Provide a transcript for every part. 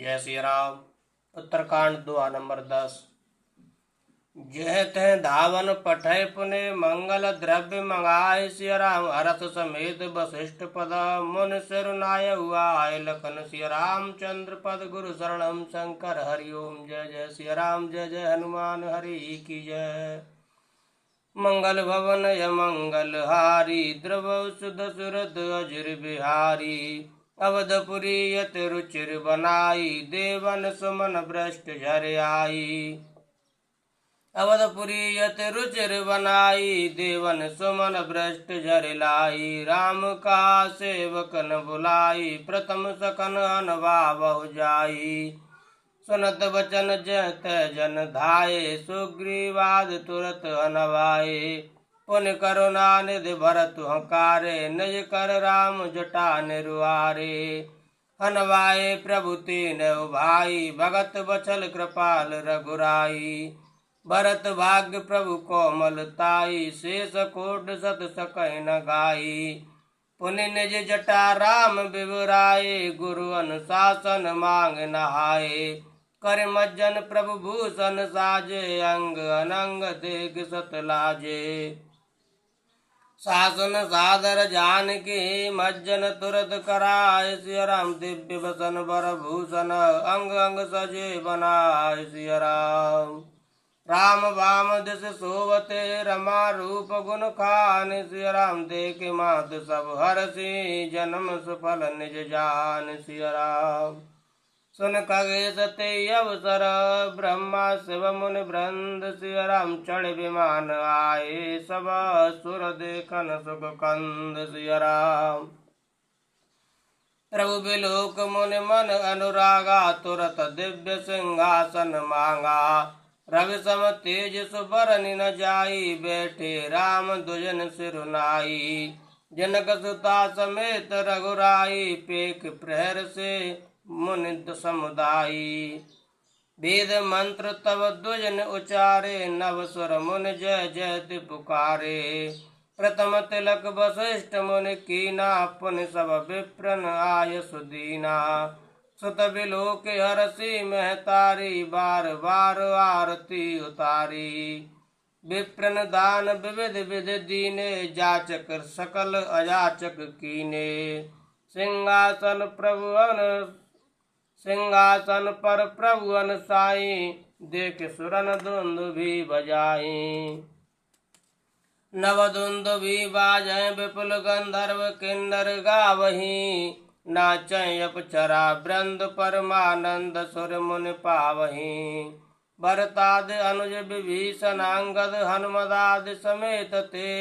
जय श्री राम। उत्तरकांड दुआ नंबर 10। जह तह धावन पठय पुने मंगल द्रव्य मंगाए सिय राम हरस समेत वशिष्ठ पद मुन सिरुनाय हुआ लखन सिय रामचंद्र पद गुरु शरणम शंकर हरिओम। जय जय सिय राम जय जय हनुमान हरि की जय। मंगल भवन य मंगल हारी द्रव सुध सुरत अजिर बिहारी अवधपुरी यत रुचिर बनाई देवन सुमन भ्रष्ट झर आई। अवधपुरी यत रुचिर बनाई देवन सुमन भ्रष्ट झर लाई। राम का सेवक न बुलाई प्रथम सकन अनवा बहु जाई। सुनत बचन जत जन धाये सुग्रीवाद तुरत अनवाए। पुन करुणा निधि भरत हकारे निज कर राम जटा निरुआरे। हनवाए प्रभु तीन भाई भगत बचल कृपाल रघुराई। भरत भाग्य प्रभु कोमल ताई शेष कोट सत सकय न गाई। पुनि निज जटा राम बिबुराए गुरु अनुशासन मांग नहाए। कर मज्जन प्रभु भूषण साजे अंग अनंग देख सत लाजे। शासन सादर जान के मज्जन तुरत कराय सिय राम दिव्य बसन बर भूषण अंग अंग सजे बनाय सिय राम। राम वाम दिस सोवते रमा रूप गुण खान सिय राम देख मात सब हरषि जन्म सुफल निज जान सिय राम। सुन खगेश ते अवसर ब्रह्मा शिव मुनि वृंद सिय राम चढ़ विमान आए सब सुर देखन सुख कंद सिय राम। प्रभु बिलोक मुनि मन अनुरागा तुरत दिव्य सिंहासन मांगा। रवि सम तेज सुबरनि न जाई बैठे राम दुजन सिरुनाई। जनक सुता समेत रघुराई पेख प्रहर से मुनि समुदायी। वेद मंत्र तब दुजन उचारे नव सुर मुनि जय जयति पुकारे। प्रथम तिलक वशिष्ठ मुनि कीना पुनि सब विप्रन आय सुदीना। सुत बिलोक हरषि महतारी बार बार आरती उतारी। विप्रन दान विविध विधि दीने जाचक सकल अयाचक कीने। सिंहासन पर प्रभु अनसाई देख सुरन दुंदुभि बजाई। नव दुंदुभि बाजै विपुल गंधर्व किन्नर गावही। नाचै अप्सरा वृंद परमानंद सुर मुनि पावही। भरतादि अनुज विभीषण अंगद हनुमदादि समेत ते।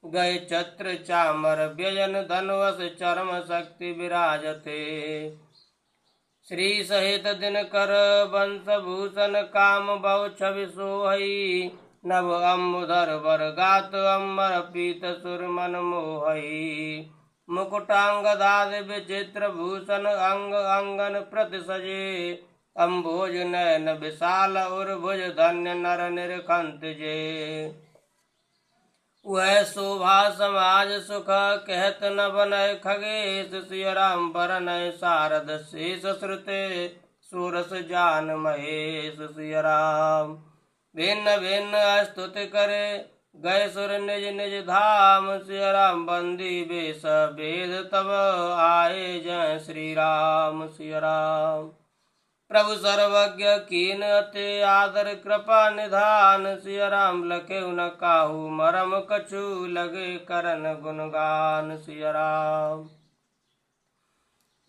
गए छत्र चामर व्यजन धनुष चरम शक्ति विराजते। श्री सहित दिनकर वंश भूषण काम बहु छवि सोहई। नव अम्बुधर वर गात अम्बर पीत सुर मन मोहई। मुकुटांगदादि विचित्र भूषण अंग अंगन प्रति सजे। अम्बोज नयन विशाल उर्भुज धन्य नर निरखंत जे। वह शोभा समाज सुख कहत न बनय खगेश सिय राम बरनय शारद शेष श्रुते सूरस जान महेश सिय राम। भिन्न भिन्न स्तुति करे गए सुर निज निज धाम सिय राम बंदी बेस भेद तब आए जय श्री राम सिय राम। प्रभु सर्वज्ञ कीन ते आदर कृपा निधान सिय राम लखेउ न काहू मरम कछु लगे करन गुणगान सिय राम।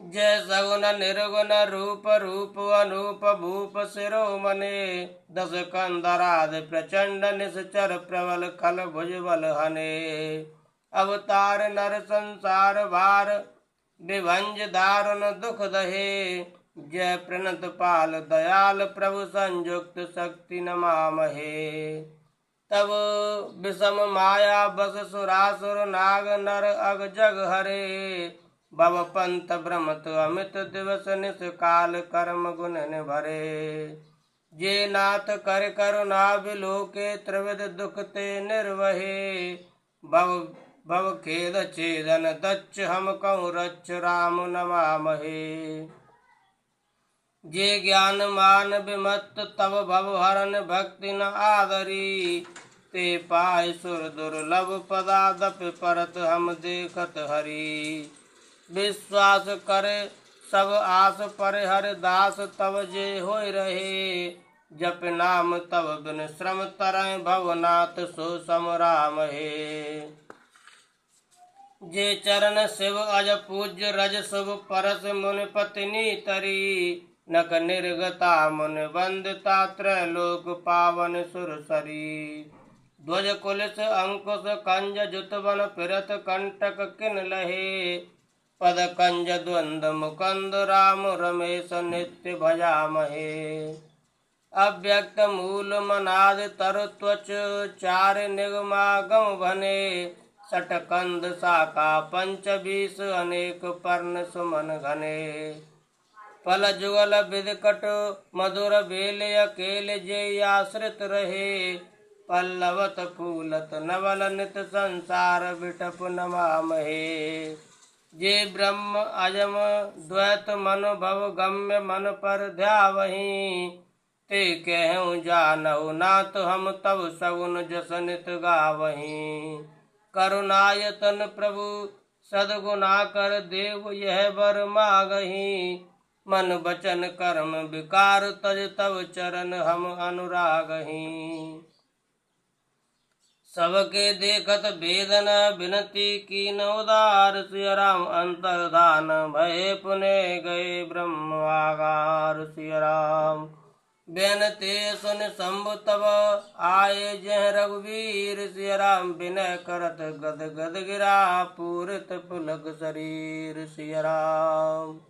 जय सगुन निर्गुण रूप रूप अनूप भूप शिरोमणे। दस कंधराद प्रचंड निश्चर प्रबल खल भुज बल हने। अवतार नर संसार भार विभंज दारुण दुख दहे। जय प्रणत पाल दयाल प्रभु संयुक्त शक्ति नमामहे। तब विषम माया बस सुरासुर नाग नर अग जग हरे। भव पंत भ्रमत अमित दिवस निस काल कर्म गुण भरे। जे नाथ कर करुणा बिलोके त्रिविध दुख ते निर्वहे। भव खेद छेदन दच्छ हम कहूँ रच्छ राम नमामहे। जे ज्ञान मान विमत्त तब भव हरन भक्ति न आदरी। ते पाय सुर दुर्लभ पदादप परत हम देखत हरि। विश्वास करे सब आस पर हर दास तब जे होय रहे। जप नाम तब बिन श्रम तरह भवनाथ सो सम राम हे। जे चरण शिव अज पूज्य रज शुभ परस मुनि पत्नी तरी। नक निर्गता मुनि वंदिता त्रैलोक पावन सुरसरी। ध्वज कुलिस अंकुश कंज जुतवन फिरत कंटक किन लहे। पद कंज द्वंद मुकंद राम रमेश नित्य भजामहे। अव्यक्त मूल मनाद तरु त्वच चार निगमागम भने। सटकंद शाखा पंचबीस अनेक पर्ण सुमन घने। फल जुगल विदकट मधुर बेल अकेल जे आश्रित रहे। पल्लवत फूलत नवल नित संसार बिटप नमामहे। जे ब्रह्म अजम द्वैत मन भव गम्य मन पर ध्यावहीं। ते कहूँ जानहु नाथ हम तब सगुन जस नित गावहीं। करुणायतन प्रभु सद्गुना कर देव यह वर मागहीं। मन बचन कर्म विकार तज तब चरण हम अनुरागहीं। सबके देखत वेदन विनती कीन उदार। सिया राम अंतर्धान भये पुने गए ब्रह्म आगार। सिया राम बेनते सुन शंभु तब आए जह रघुवीर। सिया राम विनय करत गद गद गिरा पूरित पुलक शरीर। सिया राम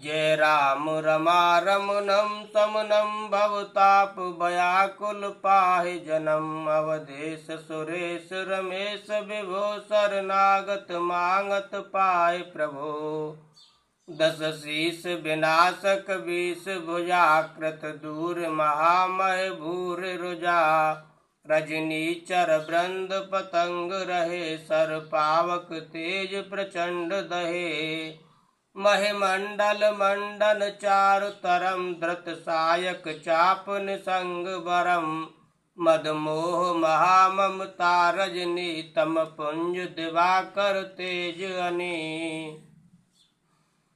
जय राम रमा रमनम समनम भवताप भयाकुल पाहि जनम। अवधेश सुरेश रमेश विभो शरणागत मांगत पाए प्रभो। दस शीस विनाशक बीस भुजाकृत दूर महामय भूर रुजा। रजनीचर वृंद पतंग रहे सर पावक तेज प्रचंड दहे। महिमंडल मंडन चारु तरम धृत सायक चाप निसंग बरम। मदमोह महाममता रजनी तम पुंज दिवाकर तेज अनी।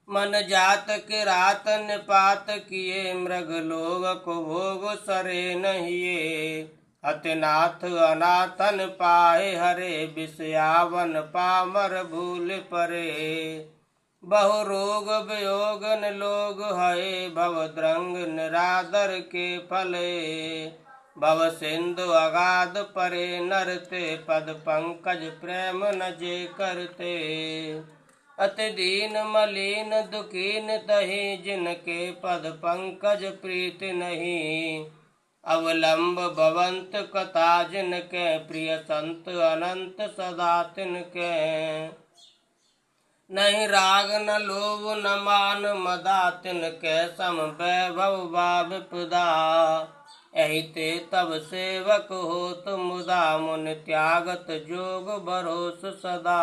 मन जात के रात निपात किए मृग लोग को भोग सरे नहिए। अतिनाथ अनाथन पाए हरे विषयावन पामर भूल परे। बहु रोग वियोगन लोग है भवद्रंग निरादर के फले। भव सिंधु अगाध परे नरते पद पंकज प्रेम न जे करते। अति दीन मलिन दुखीन तहि जिनके पद पंकज प्रीति नहीं। अवलंब भवंत कथा जिनके प्रिय संत अनंत सदा तिनके। नहीं राग न लोभ न मान मदा तिनके सम वैभव बा विपदा। यही ते तब सेवक होत मुदा मुनि त्यागत जोग भरोस सदा।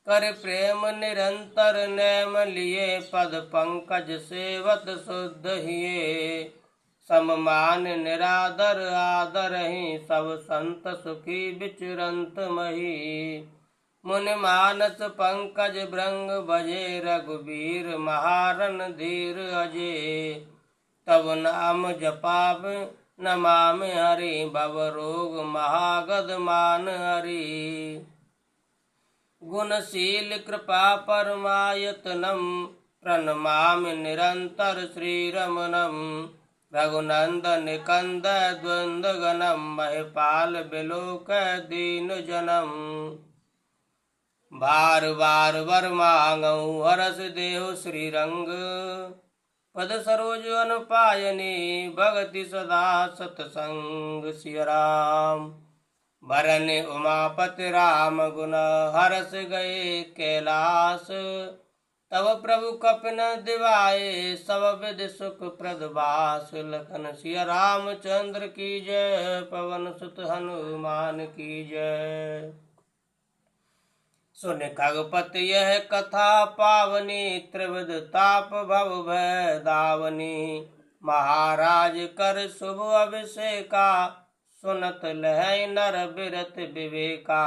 कर प्रेम निरंतर नेम लिए पद पंकज सेवत शुद्ध हिये। सममान निरादर आदर ही सब संत सुखी विचरंत मही। मुनि मानस पंकज भृंग भजे रघुबीर महारन धीर अजे। तब नाम जपाप नमामि हरि भव रोग महागद मान हरि। गुणशील कृपा परमायतनम प्रणमामि निरंतर श्रीरमणम। रघुनंदन कंद द्वंद गणम महिपाल बिलोक दीन जनम। बार बार वर मांगऊ हरस देहु श्रीरंग। पद सरोज अनुपायनी भगति सदा सतसंग। सिया राम भरन उमापति राम गुण हरस गए कैलास। तब प्रभु कपिन दिवाए सब विधि सुख प्रदवास। लखन सिया रामचंद्र की जय पवन सुत हनुमान की जय। सुन खगपति यह कथा पावनी, त्रिविध ताप भव भय दावनी। महाराज कर शुभ अभिषेका, सुनत लहै नर बिरत विवेका।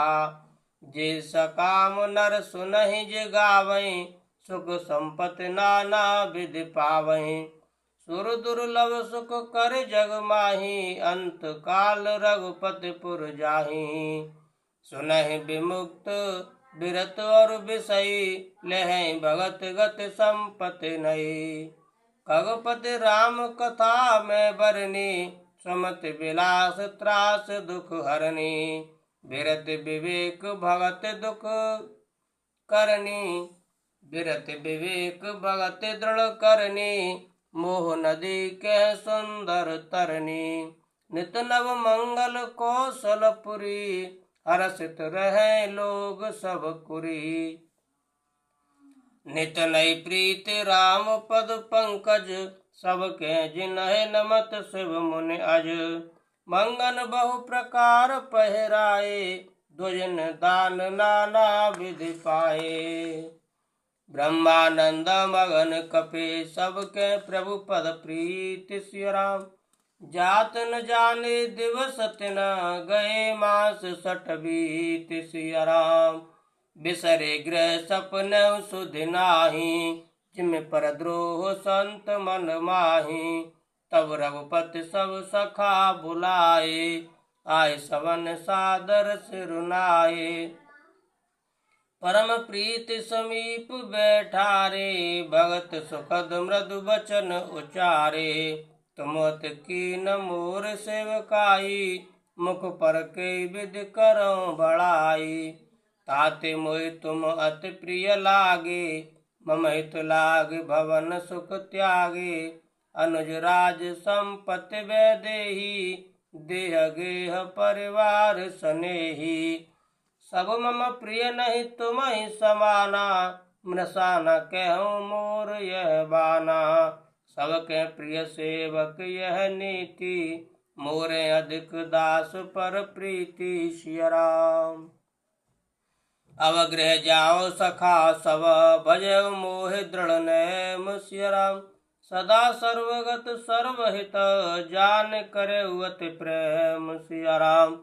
जे सकाम नर सुनहि जे गावहीं, सुख संपत्ति नाना विधि पावहीं। सुर दुर्लभ सुख कर जग माही, अंत काल रघुपति पुर जाहीं। सुनहि विमुक्त बिरत और विषयी, लहै भगत गति संपत्ति नई। खगपति राम कथा में बरनी, सुमति विलास त्रास दुख हरनी। बिरत विवेक भगत दुख करनी, बिरत विवेक भगत दृढ़ करनी। मोह नदी के सुंदर तरनी, नित नव मंगल कौशलपुरी। हर्षित रहे लोग सब कुरी। नित नई प्रीति राम पद पंकज, सबके जिन्हें नमत शिव मुनि अज। मंगन बहु प्रकार पहराए, दुजन दान नाना विधि पाए। ब्रह्मानंद मगन कपे, सबके प्रभु पद प्रीति सिय राम। जात न जाने दिवस तिन, गए मास सठ बीत सिय राम। बिसरे गृह सपन सुधि नाही, जिम पर द्रोह संत मन माही। तब रघुपति सब सखा बुलाए, आय सवन सादर सिरुनाए। परम प्रीति समीप बैठारे, भगत सुखद मृदु बचन उचारे। तुमत कीन मोर सेवकाई, मुख पर के विधि करो बड़ाई। ताते मोहि तुम अति प्रिय लागे, मम हित लाग भवन सुख त्यागे। अनुज राज संपत्ति वैदेही, देह गेह परिवार सनेही। सब मम प्रिय नहीं तुम ही समाना, मृषा न कहूँ मोर यह बाना। सबके प्रिय सेवक यह नीति, मोरे अधिक दास पर प्रीति सिय राम। अवगृह जाओ सखा सब, भजो मोह दृढ़ नेम सिय राम। सदा सर्वगत सर्वहित, जान करे अति प्रेम सिय राम।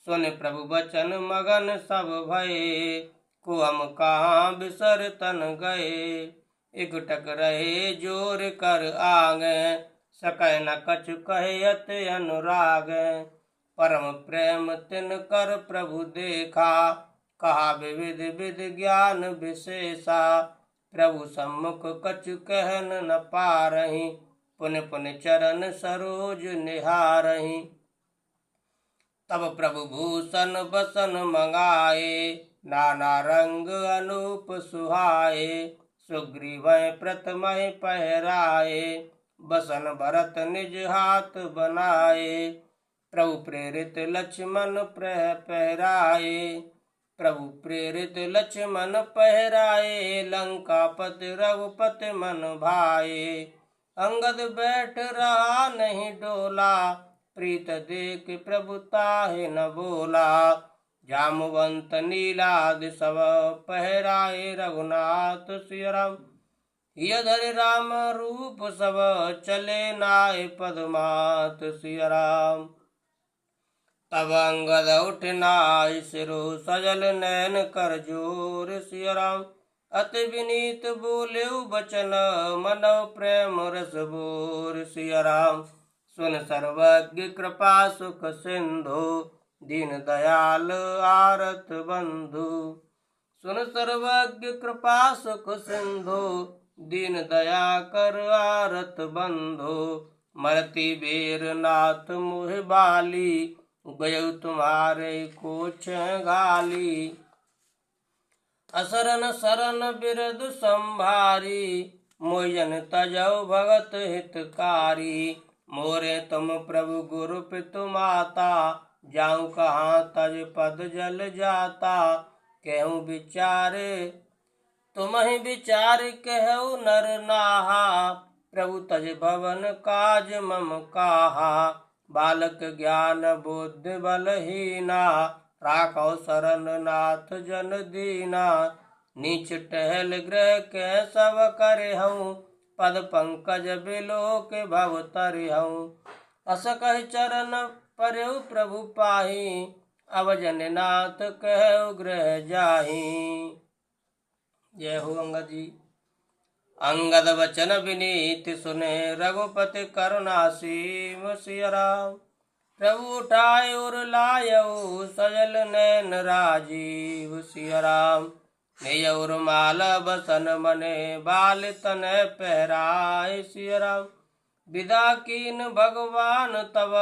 सुन प्रभु बचन मगन सब भये, को हम कहाँ बिसर तन गए। इकटक रहे जोर कर आगे, सकै न कछु कहे अति अनुराग। परम प्रेम तिन कर प्रभु देखा, कहा विविध विधि ज्ञान विशेषा। प्रभु सम्मुख कछु कहन न पारहीं, पुन पुन चरण सरोज निहारहीं। तब प्रभु भूषण बसन मंगाए, नाना रंग अनूप सुहाए। सुग्रीव प्रथमहि पहराए, बसन भरत निज हाथ बनाए। प्रभु प्रेरित लक्ष्मण पहराए, प्रभु प्रेरित लक्ष्मण पहराए। लंकापति रघुपति मन भाए, अंगद बैठ रहा नहीं डोला। प्रीत देख प्रभु ताहि न बोला, जामवंत नीलादि सब पहराए। रघुनाथ सिय राम, हिय धरि राम रूप सब, चले नाय पदमात सिय राम। तब अंगद उठ नाय सिरो, सजल नैन कर जोर सिय राम। अति विनीत बोलेउ बचन, मनौ प्रेम रस बोर सिय राम। सुन सर्वज्ञ कृपा सुख सिंधु, दीन दयाल आरत बंधु। सुन सर्वज्ञ कृपा सुख सिंधु, दीन दया कर आरत बंधु। मरती बेर नाथ मुहि बाली, गयउ तुम्हारे कोछ घाली। असरन सरन बिरद संभारी, मोयन तजौ भगत हितकारी। मोरे तुम प्रभु गुरु पितु माता, जाऊं कहाँ तज पद जल जाता। कहूँ विचारे तुम ही विचार, कहु नर नाहा। प्रभु तज भवन काज मम काहा, बालक ज्ञान बुद्धि बलहीना। राखो शरण नाथ जन दीना। नीच टहल ग्रह के सब करे हूँ, पद पंकज बिलो के भव तरि हूँ। अस कह चरण परयु प्रभु पाही, अब जननाथ कहु ग्रह जाही। जय हो अंगद जी। अंगद वचन विनीत सुने, रघुपति करुणा सीम सिय राम। प्रभु उठाय उर लायऊ, सजल नैन राजीव सिय राम। नेयउर माल बसन मने, बाल तन पहराय सिय राम। विदा कीन भगवान तब,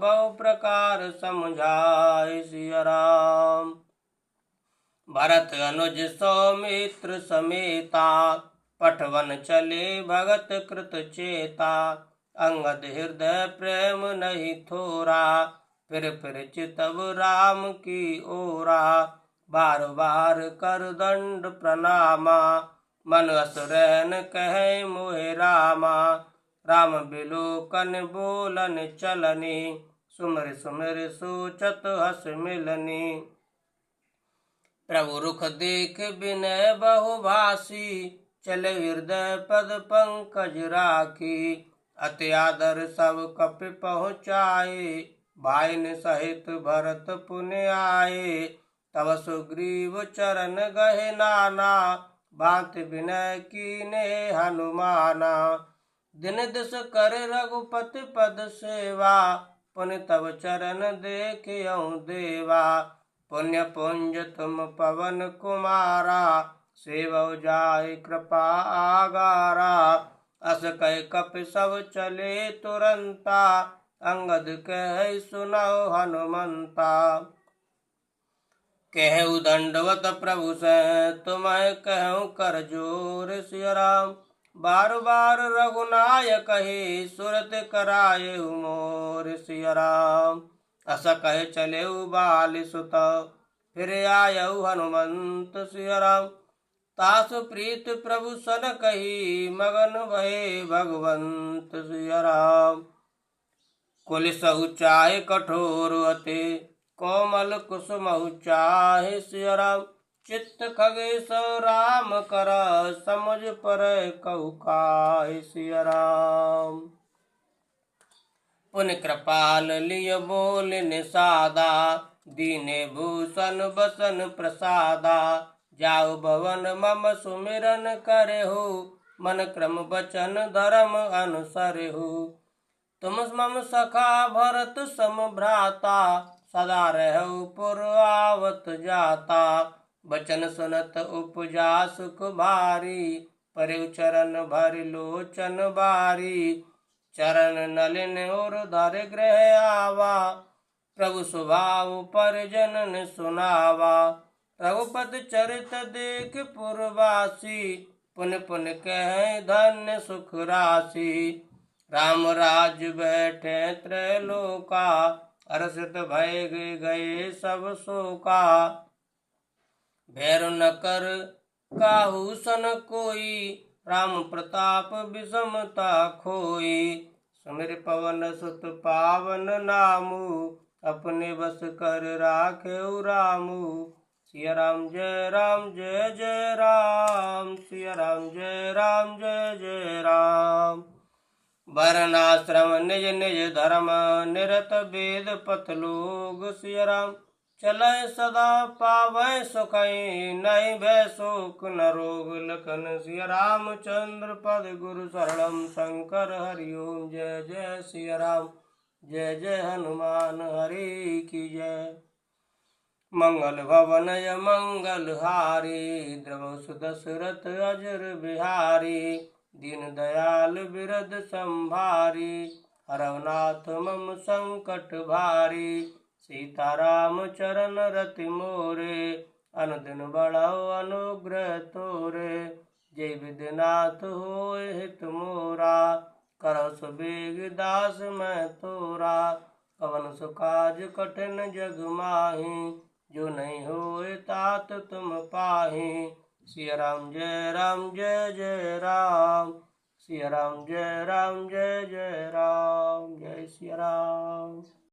बहु प्रकार समझाय सिय राम। भरत अनुज सौमित्र समेता, पठवन चले भगत कृत चेता। अंगद हृदय प्रेम नहीं थोरा, फिर चितव राम की ओरा। बार बार कर दंड प्रणामा, मन असुरन कहे मोहे रामा। राम बिलोकन बोलन चलनी, सुमिर सुमिर सोचत हस मिलनी। प्रभु रुख देख विनय बहु भासी, चले हृदय पद पंकज राखी। अति आदर सब कपि पहुँचाए, भाइन सहित भरत पुनि आए। तब सुग्रीव चरण गहे नाना, बात विनय कीने हनुमाना। दिन दिस कर रघुपति पद सेवा, पुनि तब चरण देखियौ देवा। पुण्य पुंज तुम पवन कुमारा, सेवौ जाय कृपा आगारा। अस कह कपि सब चले तुरंता, अंगद कह सुनौ हनुमंता। कहु दंडवत प्रभु से, तुम्हें कहूँ कर जोर सिय राम। बार बार रघुनायक कहे, सुरत कराये मोर सिय राम। अस कहे चलेउ बाल सुत, फिर आयऊ हनुमंत सिय राम। तासु प्रीत प्रभु सन कही, मगन भये भगवंत सिय राम। कुलिसहु चाहे कठोर अति, कोमल कुसुमहु चाहे सिय राम। चित्त खगेश राम कर, समुझ पर कहु काहे सिय राम। पुनि कृपाल लिय बोल निषादा, दीने भूषण बसन प्रसादा। जाऊ भवन मम सुमिरन करेहु, मन क्रम बचन धर्म अनुसरेहु। तुम मम सखा भरत सम भ्राता, सदा रहु पुर आवत जाता। बचन सुनत उपजा सुख भारी, परिउ चरण भरि लोचन बारी। चरण नलिन और धर गृह आवा, प्रभु स्वभाव परिजन सुनावा। रघुपति चरित देख पुरवासी, पुन पुन कह धन्य सुख राशि। राम राज बैठे त्रैलोका, हर्षित भय गए सब शोका। भैरु न कर काहू सन कोई, राम प्रताप विषमता खोई। सुमिर पवन सुत पावन नामु, अपने बस कर राखेउ रामु। सिय राम जय राम जय जय राम, सिय राम जय राम जय जय राम। वर्णाश्रम निज निज धर्म, निरत वेद पथ लोग सिय राम। चलै सदा पावै सुखै, नहीं भय शोक न रोग लखन। सिय रामचंद्र पद गुरु शरणम, शंकर हरि ओम। जय जय सिय राम, जय जय हनुमान हरि की जय। मंगल भवन मंगल हारी, द्रव सुदशरथ अजर बिहारी। दीन दयाल बिरद संभारी, हरनाथ मम संकट भारी। सीताराम चरण रति मोरे, अनुदिन बढ़ाओ अनुग्रह तोरे। जय विद्यनाथ होय हित मोरा, करौ सुबेग दास मैं तोरा। कवन सु काज कठिन जग माही, जो नहीं होए तात तुम पाही। सिय राम जय राम जय जय राम, सिय राम जय राम जय जय राम। जय सिय राम।